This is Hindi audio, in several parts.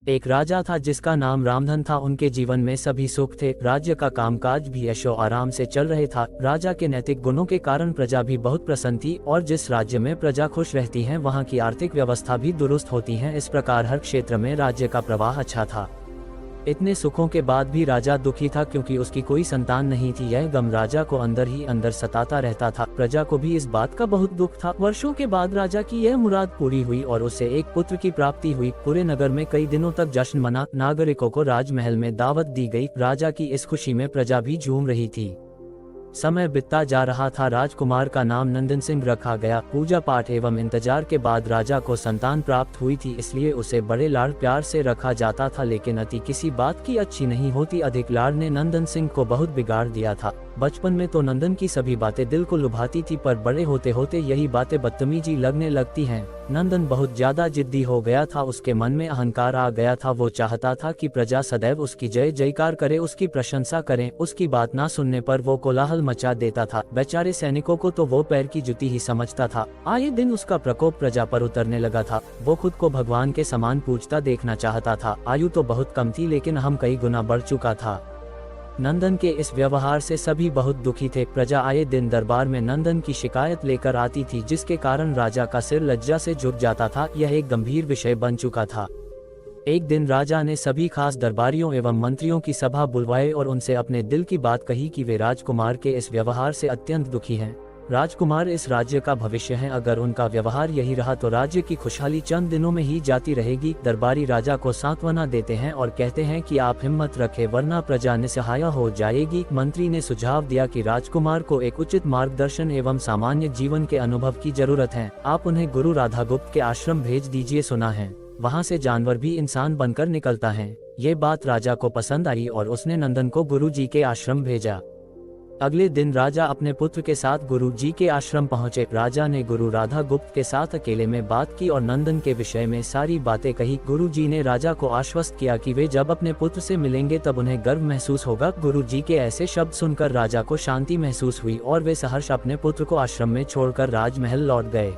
एक राजा था जिसका नाम रामधन था। उनके जीवन में सभी सुख थे, राज्य का कामकाज भी ऐशो आराम से चल रहे था। राजा के नैतिक गुणों के कारण प्रजा भी बहुत प्रसन्न थी और जिस राज्य में प्रजा खुश रहती है वहाँ की आर्थिक व्यवस्था भी दुरुस्त होती है। इस प्रकार हर क्षेत्र में राज्य का प्रवाह अच्छा था। इतने सुखों के बाद भी राजा दुखी था क्योंकि उसकी कोई संतान नहीं थी। यह गम राजा को अंदर ही अंदर सताता रहता था। प्रजा को भी इस बात का बहुत दुख था। वर्षों के बाद राजा की यह मुराद पूरी हुई और उसे एक पुत्र की प्राप्ति हुई। पूरे नगर में कई दिनों तक जश्न मना, नागरिकों को राजमहल में दावत दी गई। राजा की इस खुशी में प्रजा भी झूम रही थी। समय बीतता जा रहा था। राजकुमार का नाम नंदन सिंह रखा गया। पूजा पाठ एवं इंतजार के बाद राजा को संतान प्राप्त हुई थी, इसलिए उसे बड़े लाड़ प्यार से रखा जाता था। लेकिन अति किसी बात की अच्छी नहीं होती। अधिक लाड़ ने नंदन सिंह को बहुत बिगाड़ दिया था। बचपन में तो नंदन की सभी बातें दिल को लुभाती थी, पर बड़े होते होते यही बातें बदतमीजी लगने लगती हैं। नंदन बहुत ज्यादा जिद्दी हो गया था। उसके मन में अहंकार आ गया था। वो चाहता था कि प्रजा सदैव उसकी जय जयकार करे, उसकी प्रशंसा करें। उसकी बात ना सुनने पर वो कोलाहल मचा देता था। बेचारे सैनिकों को तो वो पैर की जुती ही समझता था। आए दिन उसका प्रकोप प्रजा पर उतरने लगा था। वो खुद को भगवान के समान पूजता देखना चाहता था। आयु तो बहुत कम थी लेकिन हम कई गुना बढ़ चुका था। नंदन के इस व्यवहार से सभी बहुत दुखी थे। प्रजा आए दिन दरबार में नंदन की शिकायत लेकर आती थी, जिसके कारण राजा का सिर लज्जा से झुक जाता था। यह एक गंभीर विषय बन चुका था। एक दिन राजा ने सभी खास दरबारियों एवं मंत्रियों की सभा बुलवाई और उनसे अपने दिल की बात कही कि वे राजकुमार के इस व्यवहार से अत्यंत दुखी हैं। राजकुमार इस राज्य का भविष्य हैं। अगर उनका व्यवहार यही रहा तो राज्य की खुशहाली चंद दिनों में ही जाती रहेगी। दरबारी राजा को सांत्वना देते हैं और कहते हैं कि आप हिम्मत रखें वरना प्रजा निस्सहाय हो जाएगी। मंत्री ने सुझाव दिया कि राजकुमार को एक उचित मार्गदर्शन एवं सामान्य जीवन के अनुभव की जरूरत है। आप उन्हें गुरु राधागुप्त के आश्रम भेज दीजिए। सुना है वहाँ से जानवर भी इंसान बनकर निकलता है। ये बात राजा को पसंद आई और उसने नंदन को गुरु जी के आश्रम भेजा। अगले दिन राजा अपने पुत्र के साथ गुरु जी के आश्रम पहुंचे। राजा ने गुरु राधागुप्त के साथ अकेले में बात की और नंदन के विषय में सारी बातें कही। गुरु जी ने राजा को आश्वस्त किया कि वे जब अपने पुत्र से मिलेंगे तब उन्हें गर्व महसूस होगा। गुरु जी के ऐसे शब्द सुनकर राजा को शांति महसूस हुई और वे सहर्ष अपने पुत्र को आश्रम में छोड़कर राजमहल लौट गए।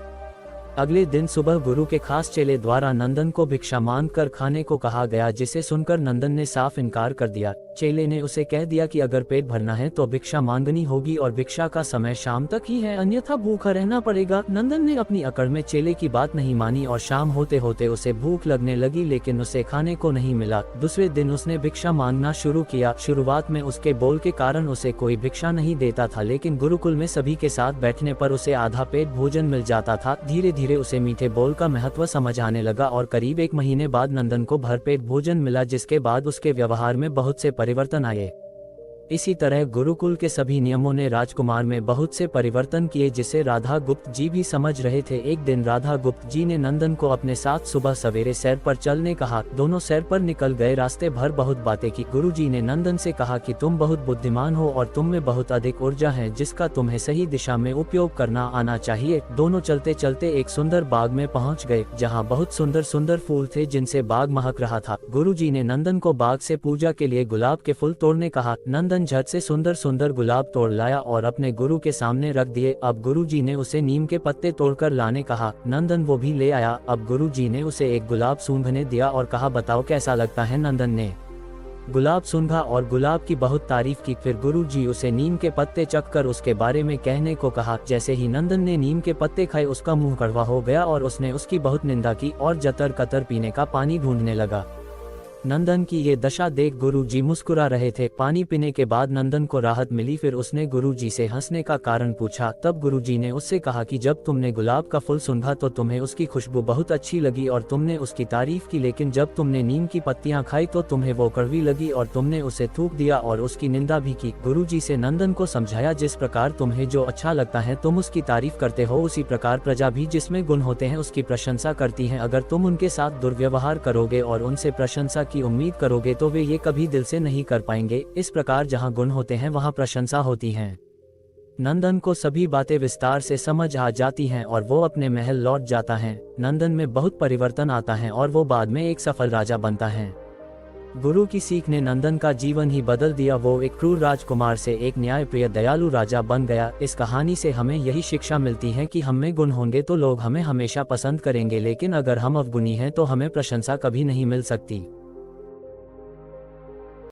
अगले दिन सुबह गुरु के खास चेले द्वारा नंदन को भिक्षा मांग कर खाने को कहा गया, जिसे सुनकर नंदन ने साफ इनकार कर दिया। चेले ने उसे कह दिया कि अगर पेट भरना है तो भिक्षा मांगनी होगी और भिक्षा का समय शाम तक ही है, अन्यथा भूखा रहना पड़ेगा। नंदन ने अपनी अकड़ में चेले की बात नहीं मानी और शाम होते होते उसे भूख लगने लगी, लेकिन उसे खाने को नहीं मिला। दूसरे दिन उसने भिक्षा मांगना शुरू किया। शुरुआत में उसके बोल के कारण उसे कोई भिक्षा नहीं देता था, लेकिन गुरुकुल में सभी के साथ बैठने पर उसे आधा पेट भोजन मिल जाता था। धीरे धीरे उसे मीठे बोल का महत्व समझ आने लगा और करीब 1 महीने बाद नंदन को भरपेट भोजन मिला, जिसके बाद उसके व्यवहार में बहुत से परिवर्तन आए। इसी तरह गुरुकुल के सभी नियमों ने राजकुमार में बहुत से परिवर्तन किए, जिसे राधा गुप्त जी भी समझ रहे थे। एक दिन राधा गुप्त जी ने नंदन को अपने साथ सुबह सवेरे सैर पर चलने कहा। दोनों सैर पर निकल गए। रास्ते भर बहुत बातें की। गुरु जी ने नंदन से कहा कि तुम बहुत बुद्धिमान हो और तुम में बहुत अधिक ऊर्जा है, जिसका तुम्हें सही दिशा में उपयोग करना आना चाहिए। दोनों चलते चलते एक सुंदर बाग में पहुँच गए, जहाँ बहुत सुंदर सुंदर फूल थे जिनसे बाग महक रहा था। गुरु जी ने नंदन को बाग से पूजा के लिए गुलाब के फूल तोड़ने कहा। नंदन झट से सुंदर सुंदर गुलाब तोड़ लाया और अपने गुरु के सामने रख दिए। अब गुरु जी ने उसे नीम के पत्ते तोड़कर लाने कहा। नंदन वो भी ले आया। अब गुरु जी ने उसे एक गुलाब सूंघने दिया और कहा, बताओ कैसा लगता है। नंदन ने गुलाब सूंघा और गुलाब की बहुत तारीफ की। फिर गुरु जी उसे नीम के पत्ते चखकर उसके बारे में कहने को कहा। जैसे ही नंदन ने नीम के पत्ते खाए उसका मुंह कड़वा हो गया और उसने उसकी बहुत निंदा की और जतर कतर पीने का पानी ढूंढने लगा। नंदन की ये दशा देख गुरु जी मुस्कुरा रहे थे। पानी पीने के बाद नंदन को राहत मिली। फिर उसने गुरु जी से हंसने का कारण पूछा। तब गुरु जी ने उससे कहा कि जब तुमने गुलाब का फूल सूंघा तो तुम्हें उसकी खुशबू बहुत अच्छी लगी और तुमने उसकी तारीफ की, लेकिन जब तुमने नीम की पत्तियां खाई तो तुम्हें वो कड़वी लगी और तुमने उसे थूक दिया और उसकी निंदा भी की। गुरु जी से नंदन को समझाया, जिस प्रकार तुम्हें जो अच्छा लगता है तुम उसकी तारीफ करते हो, उसी प्रकार प्रजा भी जिसमें गुण होते हैं उसकी प्रशंसा करती है। अगर तुम उनके साथ दुर्व्यवहार करोगे और उनसे प्रशंसा की उम्मीद करोगे तो वे ये कभी दिल से नहीं कर पाएंगे। इस प्रकार जहाँ गुण होते हैं वहाँ प्रशंसा होती है। नंदन को सभी बातें विस्तार से समझ आ जाती हैं और वो अपने महल लौट जाता है। नंदन में बहुत परिवर्तन आता है और वो बाद में एक सफल राजा बनता है। गुरु की सीख ने नंदन का जीवन ही बदल दिया। वो एक क्रूर राजकुमार से एक न्यायप्रिय दयालु राजा बन गया। इस कहानी से हमें यही शिक्षा मिलती है कि हम में गुण होंगे तो लोग हमें हमेशा पसंद करेंगे, लेकिन अगर हम अवगुणी हैं तो हमें प्रशंसा कभी नहीं मिल सकती।